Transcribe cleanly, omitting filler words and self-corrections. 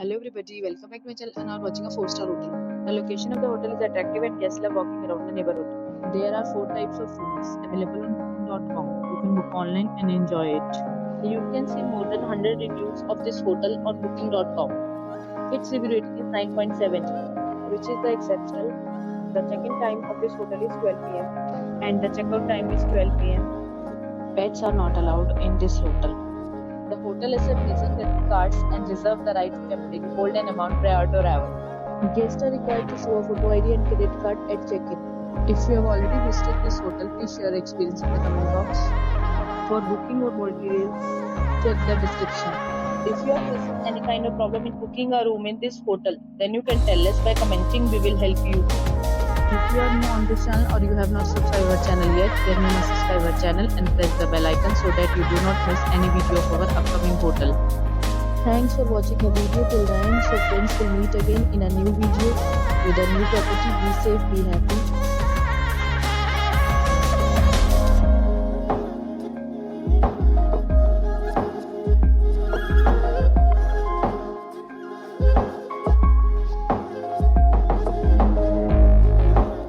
Hello everybody, welcome back to my channel and are watching a 4-star hotel. The location of the hotel is attractive and guests love walking around the neighborhood. There are 4 types of rooms available on booking.com. You can book online and enjoy it. You can see more than 100 reviews of this hotel on booking.com. Its review rating is 9.7, which is the exceptional. The check-in time of this hotel is 12 pm and the checkout time is 12 pm. Pets are not allowed in this hotel. The hotel accepts major credit cards and reserves the right to temporarily hold an amount prior to arrival. Guests are required to show a photo ID and credit card at check-in. If you have already visited this hotel, please share your experience in the comment box. For booking or more details, check the description. If you are facing any kind of problem in booking a room in this hotel, then you can tell us by commenting. We will help you. If you are new on this channel or you have not subscribed our channel yet, then you must subscribe our channel and press the bell icon so that you do not miss any video of our upcoming hotel. Thanks for watching the video till the end. So friends, will meet again in a new video with a new property. Be safe, be happy.